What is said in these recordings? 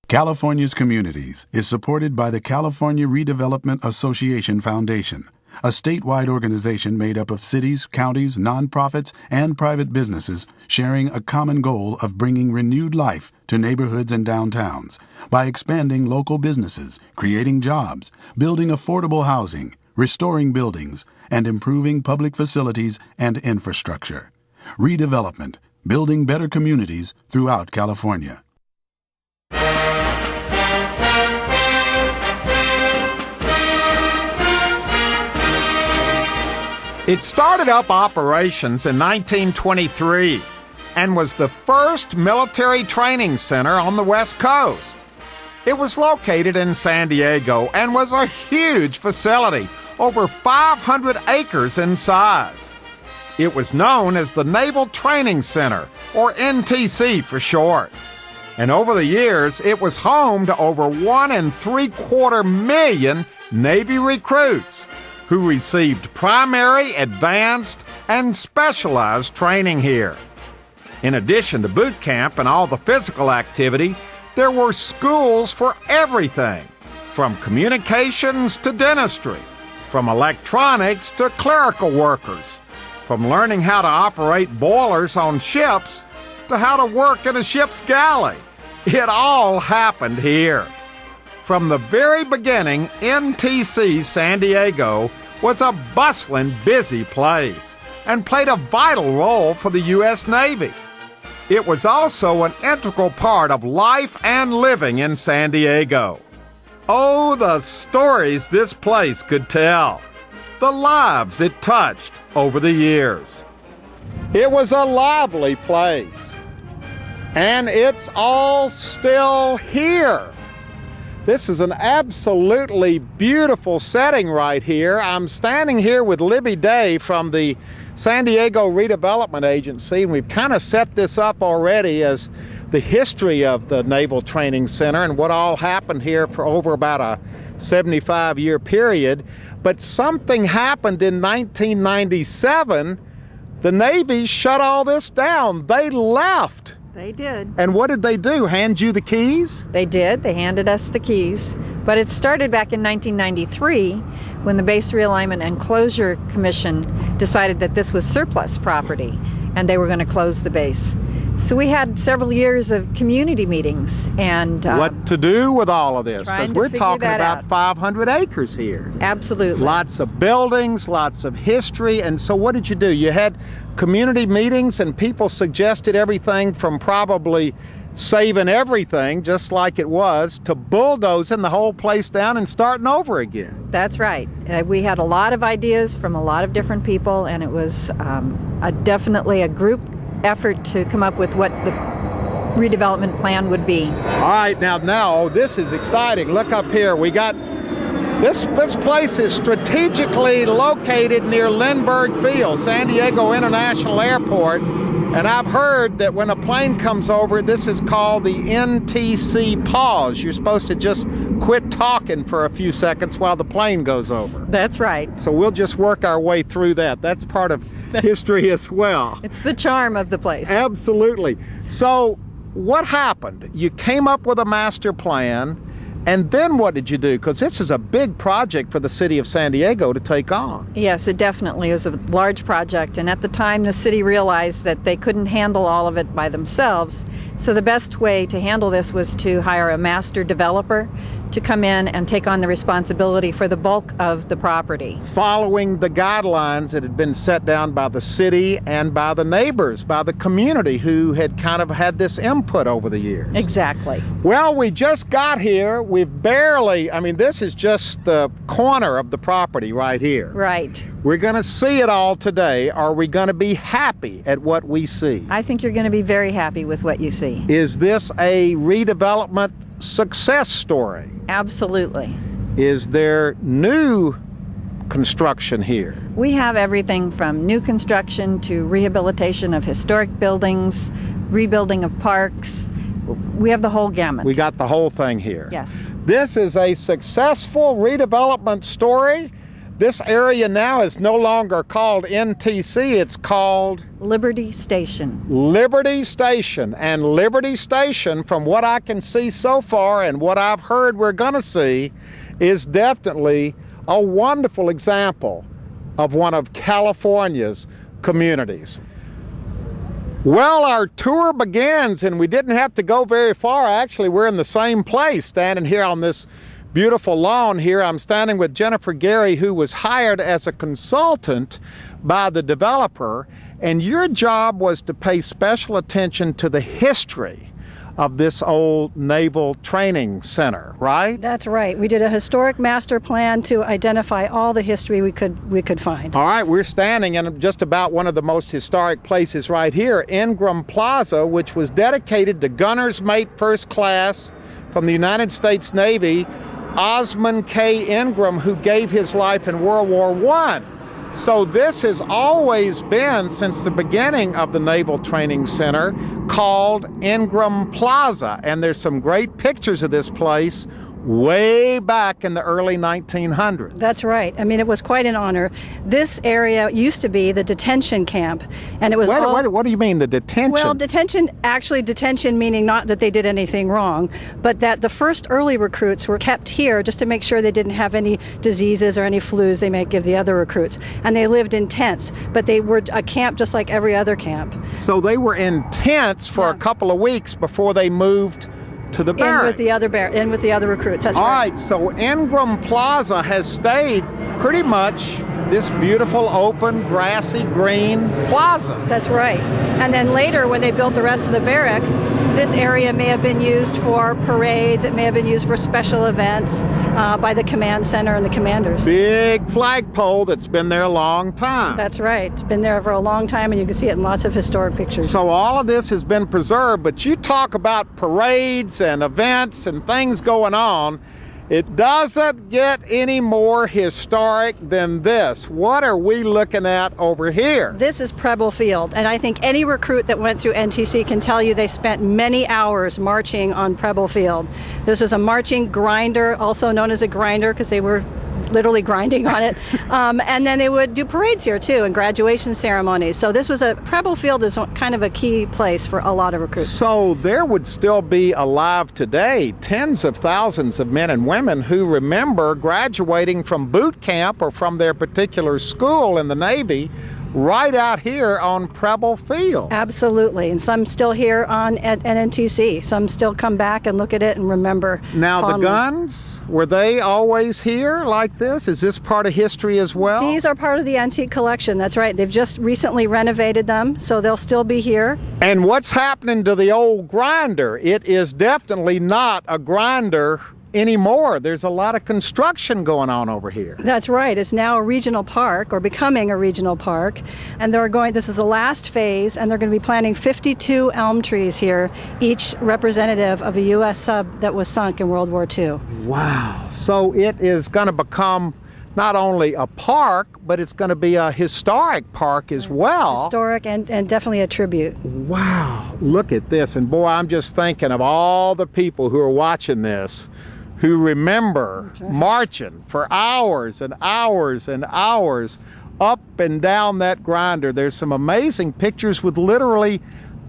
California's Communities is supported by the California Redevelopment Association Foundation, a statewide organization made up of cities, counties, nonprofits, and private businesses sharing a common goal of bringing renewed life to neighborhoods and downtowns by expanding local businesses, creating jobs, building affordable housing, restoring buildings, and improving public facilities and infrastructure. Redevelopment, building better communities throughout California. It started up operations in 1923 and was the first military training center on the West Coast. It was located in San Diego and was a huge facility, over 500 acres in size. It was known as the Naval Training Center, or NTC for short. And over the years, it was home to over 1.75 million Navy recruits who received primary, advanced, and specialized training here. In addition to boot camp and all the physical activity, there were schools for everything, from communications to dentistry, from electronics to clerical workers, from learning how to operate boilers on ships to how to work in a ship's galley. It all happened here. From the very beginning, NTC San Diego was a bustling, busy place and played a vital role for the U.S. Navy. It was also an integral part of life and living in San Diego. Oh, the stories this place could tell, the lives it touched over the years. It was a lively place, and it's all still here. This is an absolutely beautiful setting right here. I'm standing here with Libby Day from the San Diego Redevelopment Agency, and we've kind of set this up already as the history of the Naval Training Center and what all happened here for over about a 75-year period. But something happened in 1997. The Navy shut all this down. They left. They did. And what did they do? Hand you the keys? They did. They handed us the keys. But it started back in 1993 when the Base Realignment and Closure Commission decided that this was surplus property and they were going to close the base. So we had several years of community meetings and what to do with all of this, because we're talking about 500 acres here. Absolutely. Lots of buildings, lots of history. And so what did you do? You had community meetings and people suggested everything from probably saving everything just like it was to bulldozing the whole place down and starting over again. That's right. We had a lot of ideas from a lot of different people, and it was definitely a group effort to come up with what the redevelopment plan would be. All right, now this is exciting. Look up here. We got this place is strategically located near Lindbergh Field, San Diego International Airport. And I've heard that when a plane comes over, this is called the NTC pause. You're supposed to just quit talking for a few seconds while the plane goes over. That's right. So we'll just work our way through that. That's part of history as well. It's the charm of the place. Absolutely. So what happened? You came up with a master plan, and then what did you do? Because this is a big project for the city of San Diego to take on. Yes, it definitely is a large project. And at the time, the city realized that they couldn't handle all of it by themselves. So the best way to handle this was to hire a master developer to come in and take on the responsibility for the bulk of the property. Following the guidelines that had been set down by the city and by the neighbors, by the community who had kind of had this input over the years. Exactly. Well, we just got here. This is just the corner of the property right here. Right. We're going to see it all today. Are we going to be happy at what we see? I think you're going to be very happy with what you see. Is this a redevelopment success story? Absolutely. Is there new construction here? We have everything from new construction to rehabilitation of historic buildings, rebuilding of parks. We have the whole gamut. We got the whole thing here. Yes. This is a successful redevelopment story This area now is no longer called NTC, it's called Liberty Station. Liberty Station. And Liberty Station, from what I can see so far and what I've heard we're going to see, is definitely a wonderful example of one of California's communities. Well, our tour begins, and we didn't have to go very far. Actually, we're in the same place, standing here on this beautiful lawn here. I'm standing with Jennifer Gary, who was hired as a consultant by the developer, and your job was to pay special attention to the history of this old Naval Training Center, right? That's right. We did a historic master plan to identify all the history we could find. All right, we're standing in just about one of the most historic places right here, Ingram Plaza, which was dedicated to Gunner's Mate First Class from the United States Navy, Osmond K. Ingram, who gave his life in World War I. So this has always been, since the beginning of the Naval Training Center, called Ingram Plaza. And there's some great pictures of this place way back in the early 1900s. That's right. I mean, it was quite an honor. This area used to be the detention camp, and it was What do you mean, the detention? Well, detention meaning not that they did anything wrong, but that the first early recruits were kept here just to make sure they didn't have any diseases or any flus they might give the other recruits. And they lived in tents, but they were a camp just like every other camp. So they were in tents for a couple of weeks before they moved to the barracks. In with the other recruits. That's right. All right. right, so Ingram Plaza has stayed pretty much this beautiful, open, grassy, green plaza. That's right. And then later, when they built the rest of the barracks, this area may have been used for parades. It may have been used for special events by the command center and the commanders. Big flagpole that's been there a long time. That's right. It's been there for a long time, and you can see it in lots of historic pictures. So all of this has been preserved, but you talk about parades and events and things going on. It doesn't get any more historic than this. What are we looking at over here? This is Preble Field, and I think any recruit that went through NTC can tell you they spent many hours marching on Preble Field. This was a marching grinder, also known as a grinder because they were literally grinding on it. And then they would do parades here too, and graduation ceremonies. So this was Preble Field is kind of a key place for a lot of recruits. So there would still be alive today tens of thousands of men and women who remember graduating from boot camp or from their particular school in the Navy right out here on Preble Field. Absolutely, and some still here at NTC. Some still come back and look at it and remember. Now fondly. The guns, were they always here like this? Is this part of history as well? These are part of the antique collection, that's right. They've just recently renovated them, so they'll still be here. And what's happening to the old grinder? It is definitely not a grinder anymore. There's a lot of construction going on over here. That's right. It's now a regional park, or becoming a regional park. And this is the last phase, and they're going to be planting 52 elm trees here, each representative of a U.S. sub that was sunk in World War II. Wow. So it is going to become not only a park, but it's going to be a historic park as well. Historic and definitely a tribute. Wow. Look at this. And boy, I'm just thinking of all the people who are watching this who remember marching for hours and hours and hours up and down that grinder. There's some amazing pictures with literally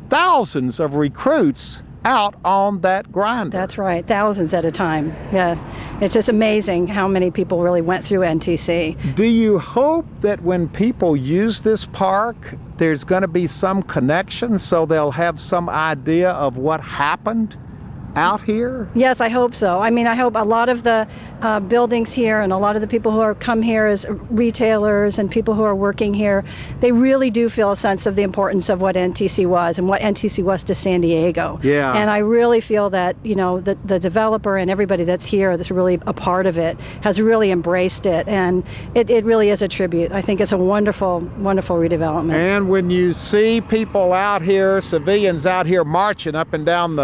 thousands of recruits out on that grinder. That's right, thousands at a time. Yeah, it's just amazing how many people really went through NTC. Do you hope that when people use this park, there's going to be some connection so they'll have some idea of what happened out here? Yes, I hope so. I mean, I hope a lot of the buildings here and a lot of the people who are come here as retailers and people who are working here, they really do feel a sense of the importance of what NTC was and what NTC was to San Diego. Yeah. And I really feel that, you know, the developer and everybody that's here that's really a part of it has really embraced it. And it really is a tribute. I think it's a wonderful, wonderful redevelopment. And when you see people out here, civilians out here marching up and down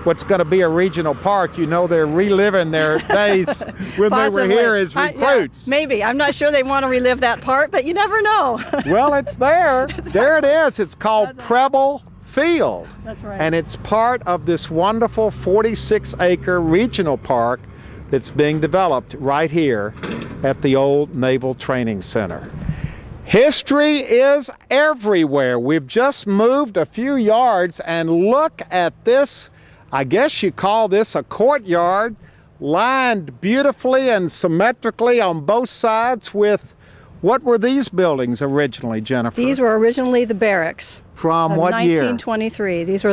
what's going to be a regional park, you know they're reliving their days when they were here as recruits. Yeah, maybe. I'm not sure they want to relive that part, but you never know. Well, it's there. There it is. It's called Preble Field. That's right. And it's part of this wonderful 46-acre regional park that's being developed right here at the old Naval Training Center. History is everywhere. We've just moved a few yards and look at this. I guess you call this a courtyard, lined beautifully and symmetrically on both sides with, what were these buildings originally, Jennifer? These were originally the barracks. From what year? 1923. This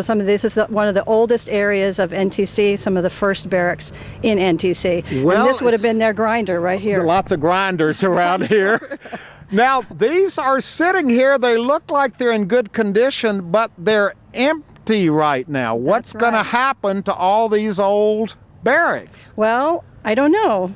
is one of the oldest areas of NTC, some of the first barracks in NTC. Well, and this would have been their grinder right here. Lots of grinders around here. Now, these are sitting here. They look like they're in good condition, but they're empty right now. What's going to happen to all these old barracks? Well, I don't know.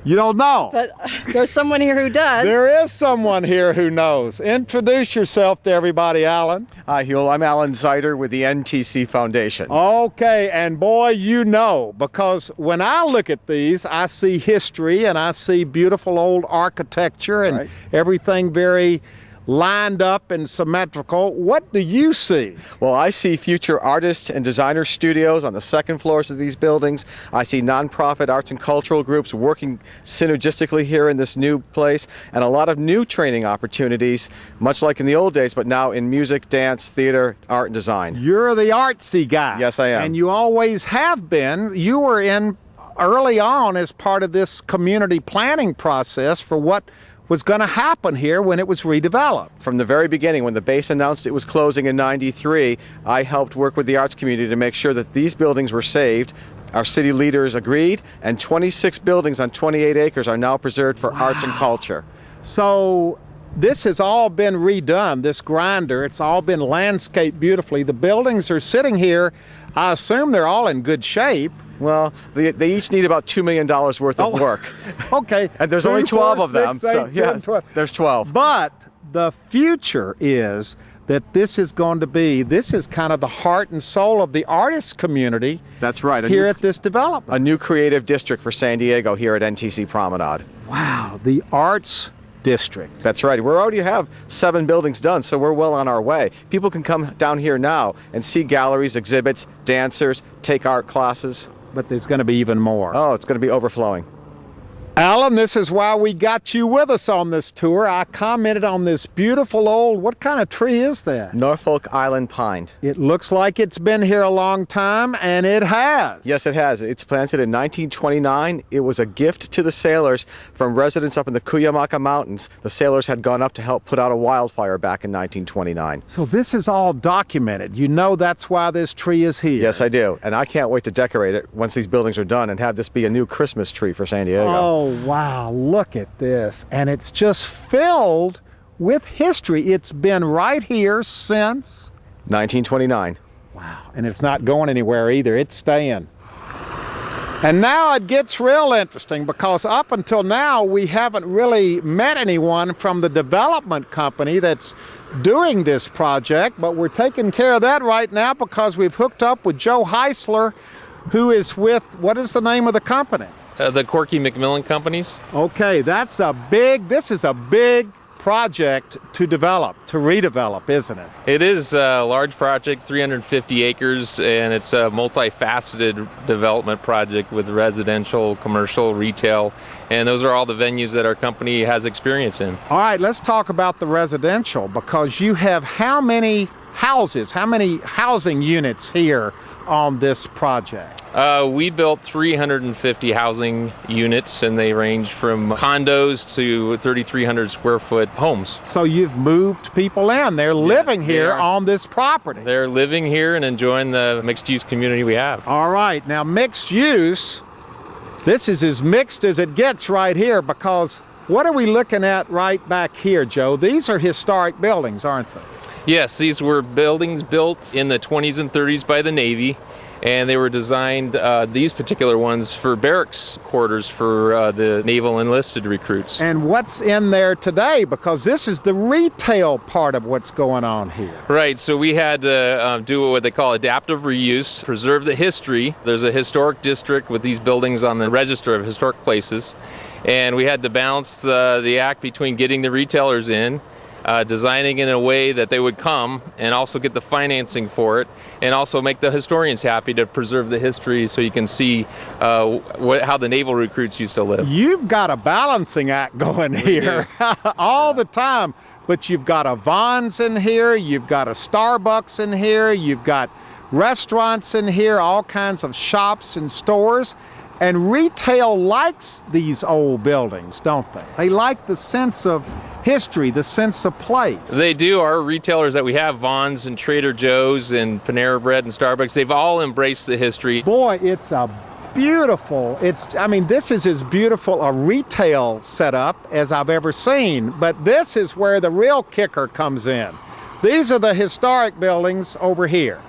You don't know? But there's someone here who does. There is someone here who knows. Introduce yourself to everybody, Alan. Hi, Huel. I'm Alan Zeiter with the NTC Foundation. Okay, and boy, you know, because when I look at these, I see history and I see beautiful old architecture and everything very lined up and symmetrical. What do you see? Well, I see future artists and designer studios on the second floors of these buildings. I see nonprofit arts and cultural groups working synergistically here in this new place, and a lot of new training opportunities, much like in the old days, but now in music, dance, theater, art, and design. You're the artsy guy. Yes, I am. And you always have been. You were in early on as part of this community planning process for what was going to happen here when it was redeveloped. From the very beginning, when the base announced it was closing in '93, I helped work with the arts community to make sure that these buildings were saved. Our city leaders agreed, and 26 buildings on 28 acres are now preserved for arts and culture. So this has all been redone, this grinder. It's all been landscaped beautifully. The buildings are sitting here. I assume they're all in good shape. Well, they each need about $2 million worth of work. Okay. And there's only 12 of them. 6, 8, so, 10, yeah, 12. there's 12. But the future is that this is kind of the heart and soul of the artist community. That's right. Here at this development. A new creative district for San Diego here at NTC Promenade. Wow, the arts district. That's right. We already have 7 buildings done, so we're well on our way. People can come down here now and see galleries, exhibits, dancers, take art classes. But there's going to be even more. Oh, it's going to be overflowing. Alan, this is why we got you with us on this tour. I commented on this beautiful old, what kind of tree is that? Norfolk Island pine. It looks like it's been here a long time, and it has. Yes, it has. It's planted in 1929. It was a gift to the sailors from residents up in the Cuyamaca Mountains. The sailors had gone up to help put out a wildfire back in 1929. So this is all documented. You know that's why this tree is here. Yes, I do. And I can't wait to decorate it once these buildings are done and have this be a new Christmas tree for San Diego. Oh, wow, look at this. And it's just filled with history. It's been right here since 1929. Wow, and it's not going anywhere either. It's staying. And now it gets real interesting because up until now we haven't really met anyone from the development company that's doing this project, but we're taking care of that right now because we've hooked up with Joe Heisler, who is with, what is the name of the company? The Corky Macmillan Companies. Okay, this is a big project to redevelop, isn't it? It is a large project, 350 acres, and it's a multifaceted development project with residential, commercial, retail, and those are all the venues that our company has experience in. All right, let's talk about the residential, because you have how many housing units here on this project? We built 350 housing units, and they range from condos to 3,300 square foot homes. So you've moved people in. They're living here on this property. They're living here and enjoying the mixed use community we have. All right, now mixed use, this is as mixed as it gets right here, because what are we looking at right back here, Joe? These are historic buildings, aren't they? Yes, these were buildings built in the 20s and 30s by the Navy, and they were designed, these particular ones, for barracks quarters for the naval enlisted recruits. And what's in there today? Because this is the retail part of what's going on here. Right, so we had to do what they call adaptive reuse, preserve the history. There's a historic district with these buildings on the Register of Historic Places, and we had to balance the act between getting the retailers in, designing in a way that they would come and also get the financing for it, and also make the historians happy to preserve the history so you can see how the naval recruits used to live. You've got a balancing act going here all the time, but you've got a Vons in here, you've got a Starbucks in here, you've got restaurants in here, all kinds of shops and stores. And retail likes these old buildings, don't they? They like the sense of history, the sense of place. They do. Our retailers that we have, Vons and Trader Joe's and Panera Bread and Starbucks, they've all embraced the history. Boy, it's a beautiful, this is as beautiful a retail setup as I've ever seen, but this is where the real kicker comes in. These are the historic buildings over here.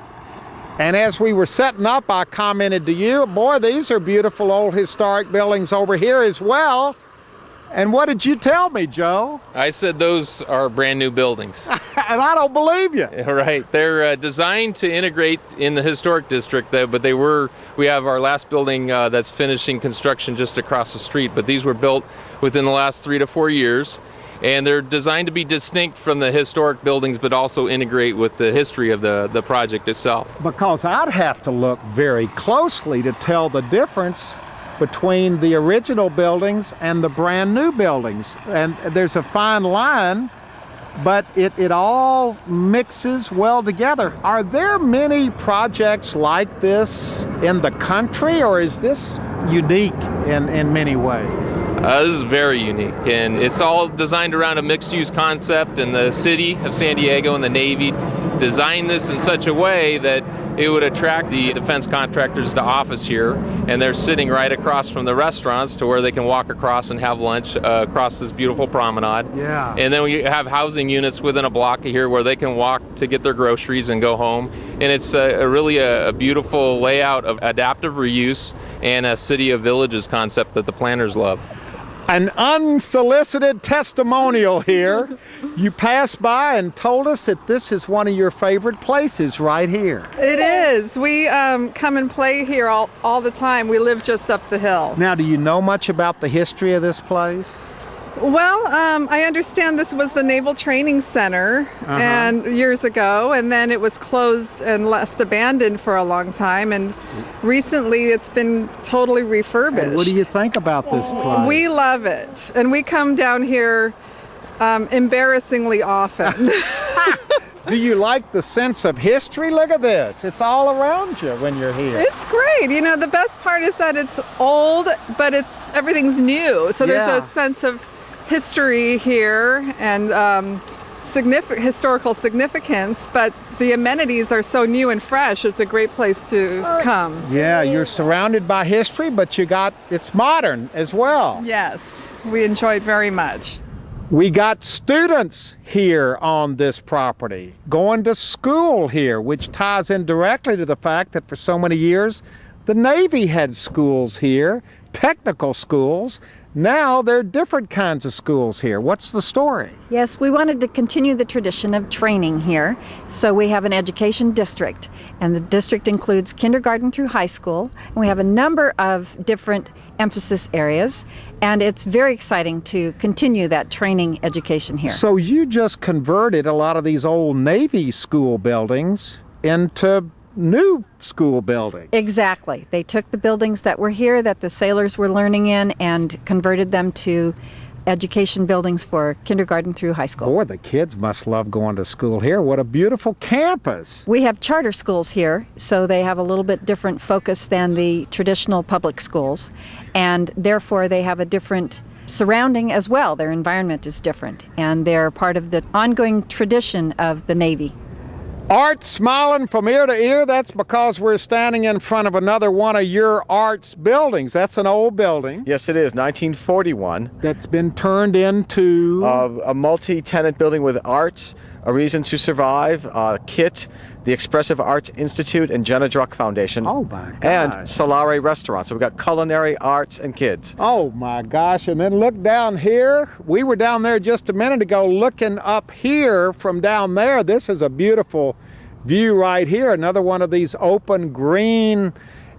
And as we were setting up, I commented to you, boy, these are beautiful old historic buildings over here as well. And what did you tell me, Joe? I said those are brand new buildings. And I don't believe you. Right. They're designed to integrate in the historic district, but we have our last building that's finishing construction just across the street, but these were built within the last 3 to 4 years. And they're designed to be distinct from the historic buildings, but also integrate with the history of the project itself. Because I'd have to look very closely to tell the difference between the original buildings and the brand new buildings. And there's a fine line, but it all mixes well together. Are there many projects like this in the country, or is this unique in many ways? This is very unique, and it's all designed around a mixed-use concept, and the city of San Diego and the Navy designed this in such a way that it would attract the defense contractors to office here, and they're sitting right across from the restaurants to where they can walk across and have lunch across this beautiful promenade. Yeah. And then we have housing units within a block of here where they can walk to get their groceries and go home. And it's really a beautiful layout of adaptive reuse and a city of villages concept that the planners love. An unsolicited testimonial here. You passed by and told us that this is one of your favorite places right here. It is. We come and play here all the time. We live just up the hill. Now, do you know much about the history of this place? Well, I understand this was the Naval Training Center and years ago, and then it was closed and left abandoned for a long time, and recently it's been totally refurbished. And what do you think about this place? We love it, and we come down here embarrassingly often. Do you like the sense of history? Look at this. It's all around you when you're here. It's great. You know, the best part is that it's old, but everything's new. So there's a sense of history here and historical significance, but the amenities are so new and fresh. It's a great place to come. Yeah, you're surrounded by history, but it's modern as well. Yes, we enjoy it very much. We got students here on this property going to school here, which ties in directly to the fact that for so many years the Navy had schools here, technical schools. Now there are different kinds of schools here. What's the story? Yes, we wanted to continue the tradition of training here, so we have an education district, and the district includes kindergarten through high school, and we have a number of different emphasis areas, and it's very exciting to continue that training education here. So you just converted a lot of these old Navy school buildings into new school buildings. Exactly. They took the buildings that were here that the sailors were learning in and converted them to education buildings for kindergarten through high school. Boy, the kids must love going to school here. What a beautiful campus. We have charter schools here, so they have a little bit different focus than the traditional public schools, and therefore they have a different surrounding as well. Their environment is different, and they're part of the ongoing tradition of the Navy. Art smiling from ear to ear, that's because we're standing in front of another one of your Arts buildings. That's an old building. Yes, it is, 1941. That's been turned into... a multi-tenant building with Arts, A Reason to Survive, KIT, the Expressive Arts Institute, and Jenna Druck Foundation. Oh my gosh. And Solare Restaurant. So we've got culinary, arts, and kids. Oh my gosh, and then look down here. We were down there just a minute ago looking up here from down there. This is a beautiful view right here. Another one of these open green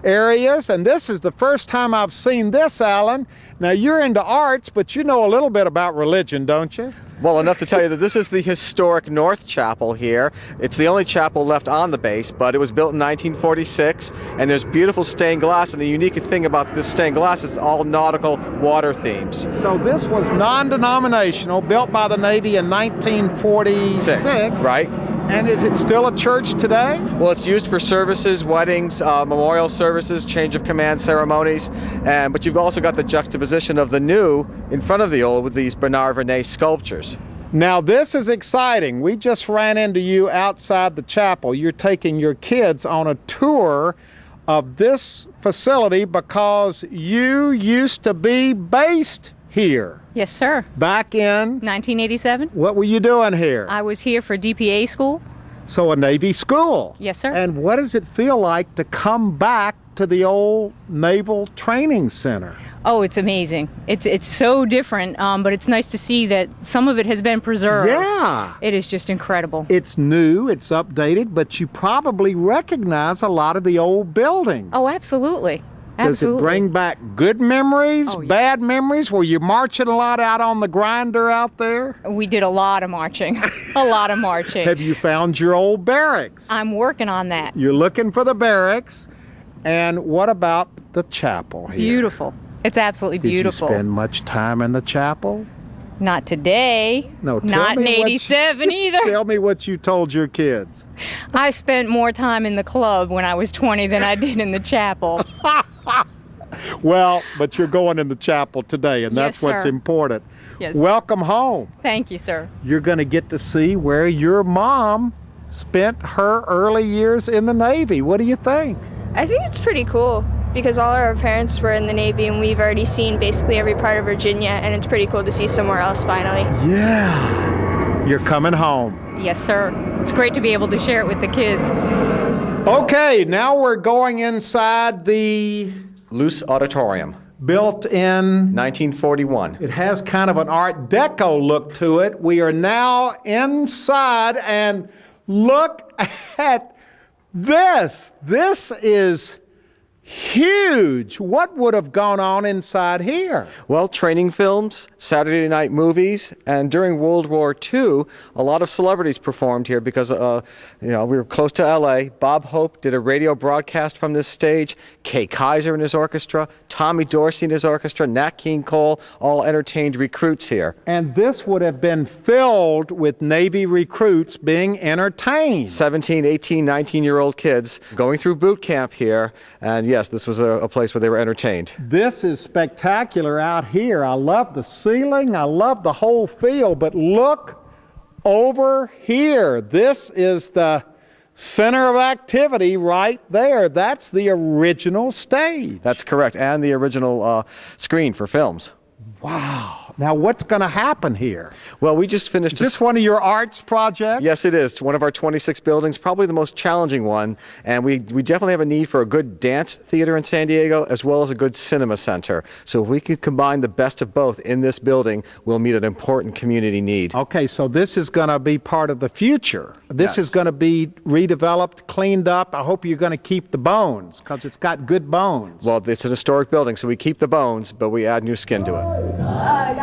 areas. And this is the first time I've seen this, Alan. Now you're into arts, but you know a little bit about religion, don't you? Well, enough to tell you that this is the historic North Chapel here. It's the only chapel left on the base, but it was built in 1946, and there's beautiful stained glass, and the unique thing about this stained glass is all nautical water themes. So this was non-denominational, built by the Navy in 1946. Right. And is it still a church today? Well, it's used for services, weddings, memorial services, change of command ceremonies, but you've also got the juxtaposition of the new in front of the old with these Bernard Vernet sculptures. Now this is exciting. We just ran into you outside the chapel. You're taking your kids on a tour of this facility because you used to be based here. Yes, sir. Back in 1987. What were you doing here? I was here for DPA school. So a Navy school. Yes, sir. And what does it feel like to come back to the old Naval Training Center? Oh, it's amazing. It's so different, but it's nice to see that some of it has been preserved. Yeah. It is just incredible. It's new, it's updated, but you probably recognize a lot of the old buildings. Oh, absolutely. Does it bring back good memories, Oh, yes. bad memories? Were you marching a lot out on the grinder out there? We did a lot of marching. A lot of marching. Have you found your old barracks? I'm working on that. You're looking for the barracks. And what about the chapel here? Beautiful. It's absolutely beautiful. Did you spend much time in the chapel? Not today. No, tell Not in me what 87 either. Tell me what you told your kids. I spent more time in the club when I was 20 than I did in the chapel. Well, but you're going in the chapel today, and that's Yes, what's sir. important. Yes. Welcome home. Thank you, sir. You're going to get to see where your mom spent her early years in the Navy. What do you think? I think it's pretty cool because all our parents were in the Navy and we've already seen basically every part of Virginia, and it's pretty cool to see somewhere else finally. Yeah. You're coming home. Yes, sir. It's great to be able to share it with the kids. Okay, now we're going inside the Luce Auditorium, built in 1941. It has kind of an Art Deco look to it. We are now inside, and look at this. This is huge. What would have gone on inside here? Well, training films, Saturday night movies, and during World War II, a lot of celebrities performed here because, we were close to LA. Bob Hope did a radio broadcast from this stage. Kay Kaiser and his orchestra, Tommy Dorsey and his orchestra, Nat King Cole, all entertained recruits here. And this would have been filled with Navy recruits being entertained. 17, 18, 19-year-old kids going through boot camp here. And yes, this was a place where they were entertained. This is spectacular out here. I love the ceiling. I love the whole feel. But look over here. This is the center of activity right there. That's the original stage. That's correct. And the original screen for films. Wow. Now, what's going to happen here? Well, we just finished... Is this one of your arts projects? Yes, it is. One of our 26 buildings, probably the most challenging one. And we definitely have a need for a good dance theater in San Diego, as well as a good cinema center. So if we could combine the best of both in this building, we'll meet an important community need. Okay, so this is going to be part of the future. This is going to be redeveloped, cleaned up. I hope you're going to keep the bones, because it's got good bones. Well, it's an historic building, so we keep the bones, but we add new skin to it.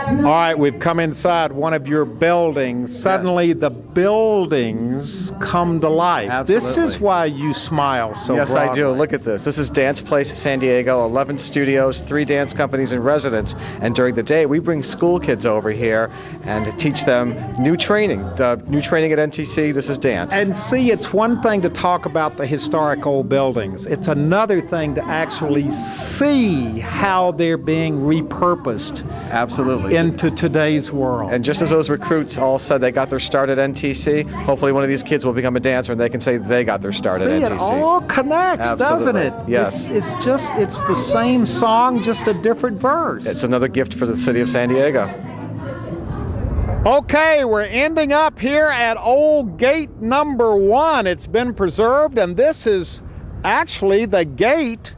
All right, we've come inside one of your buildings. Suddenly the buildings come to life. Absolutely. This is why you smile so Yes, broadly. I do. Look at this. This is Dance Place San Diego, 11 studios, 3 dance companies in residence. And during the day, we bring school kids over here and teach them new training. New training at NTC, this is dance. And see, it's one thing to talk about the historic old buildings. It's another thing to actually see how they're being repurposed Absolutely. into today's world. And just as those recruits all said they got their start at NTC, hopefully one of these kids will become a dancer and they can say they got their start see, at it NTC. all connects, doesn't it? Absolutely. Yes. It's the same song, just a different verse. It's another gift for the city of San Diego. Okay, we're ending up here at Old Gate number 1. It's been preserved, and this is actually the gate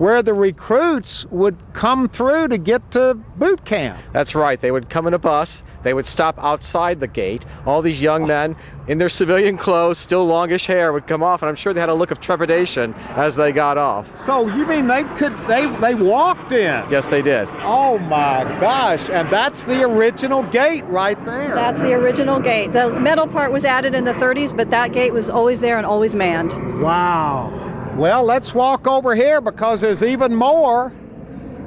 where the recruits would come through to get to boot camp. That's right. They would come in a bus. They would stop outside the gate. All these young men in their civilian clothes, still longish hair, would come off, and I'm sure they had a look of trepidation as they got off. So you mean they walked in? Yes, they did. Oh my gosh, and that's the original gate right there. That's the original gate. The metal part was added in the 30s, but that gate was always there and always manned. Wow. Well, let's walk over here because there's even more.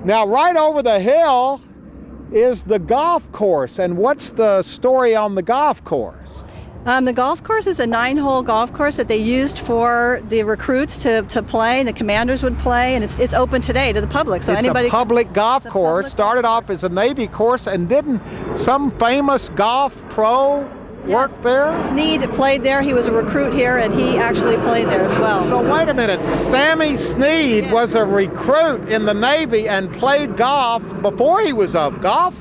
Now, right over the hill is the golf course. And what's the story on the golf course? The golf course is a 9-hole golf course that they used for the recruits to play, and the commanders would play, and it's open today to the public. So it's anybody. A public golf course. Started off as a Navy course, and didn't some famous golf pro work there? Snead played there. He was a recruit here, and he actually played there as well. So wait a minute. Sammy Snead was a recruit in the Navy and played golf before he was a golf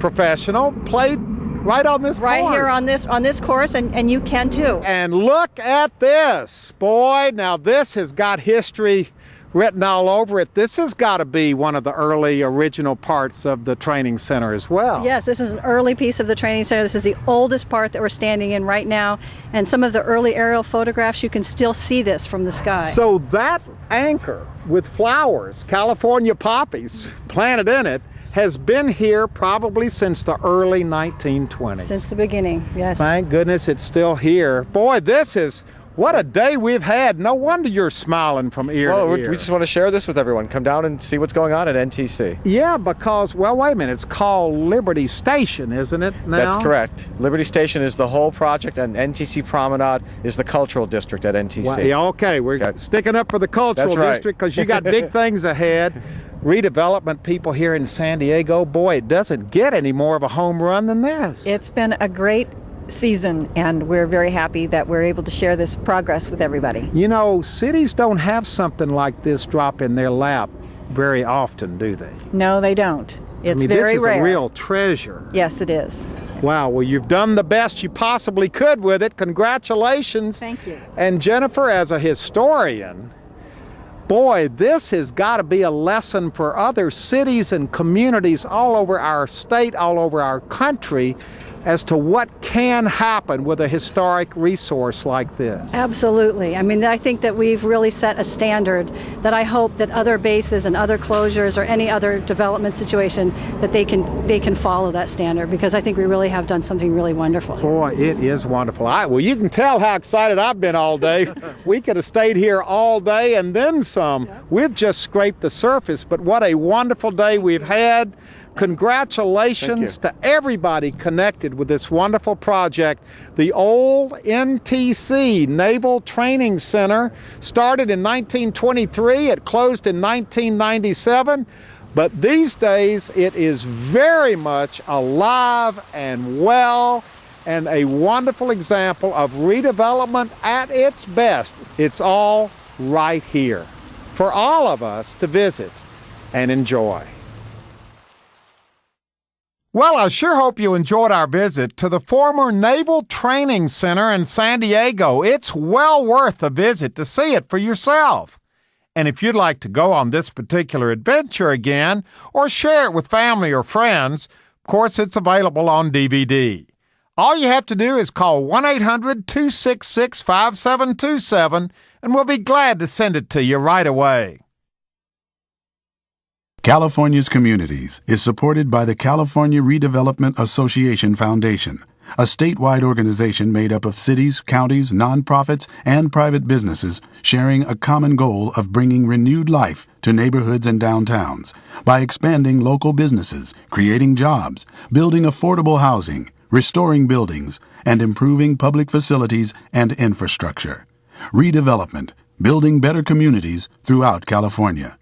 professional. Played right on this course. Right here on this course, and you can too. And look at this. Boy, now this has got history written all over it. This has got to be one of the early original parts of the training center as well. Yes, this is an early piece of the training center. This is the oldest part that we're standing in right now, and some of the early aerial photographs, you can still see this from the sky. So that anchor with flowers, California poppies, planted in it, has been here probably since the early 1920s. Since the beginning, yes. Thank goodness it's still here. Boy, what a day we've had. No wonder you're smiling from ear to ear. We just want to share this with everyone. Come down and see what's going on at NTC. Yeah, because, well, wait a minute. It's called Liberty Station, isn't it now? That's correct. Liberty Station is the whole project, and NTC Promenade is the cultural district at NTC. Well, yeah, okay. We're sticking up for the cultural district because you got big things ahead. Redevelopment people here in San Diego, boy, it doesn't get any more of a home run than this. It's been a great season, and we're very happy that we're able to share this progress with everybody. You know, cities don't have something like this drop in their lap very often, do they? No, they don't. It's very rare. This is a real treasure. Yes, it is. Wow, well, you've done the best you possibly could with it. Congratulations. Thank you. And Jennifer, as a historian, boy, this has got to be a lesson for other cities and communities all over our state, all over our country, as to what can happen with a historic resource like this. Absolutely. I mean, I think that we've really set a standard that I hope that other bases and other closures or any other development situation that they can follow that standard, because I think we really have done something really wonderful. Boy, it is wonderful. Well, you can tell how excited I've been all day. We could have stayed here all day and then some. Yeah. We've just scraped the surface, but what a wonderful day we've had. Congratulations to everybody connected with this wonderful project. The old NTC Naval Training Center started in 1923. It closed in 1997. But these days, it is very much alive and well, and a wonderful example of redevelopment at its best. It's all right here for all of us to visit and enjoy. Well, I sure hope you enjoyed our visit to the former Naval Training Center in San Diego. It's well worth a visit to see it for yourself. And if you'd like to go on this particular adventure again or share it with family or friends, of course, it's available on DVD. All you have to do is call 1-800-266-5727, and we'll be glad to send it to you right away. California's Communities is supported by the California Redevelopment Association Foundation, a statewide organization made up of cities, counties, nonprofits, and private businesses sharing a common goal of bringing renewed life to neighborhoods and downtowns by expanding local businesses, creating jobs, building affordable housing, restoring buildings, and improving public facilities and infrastructure. Redevelopment, building better communities throughout California.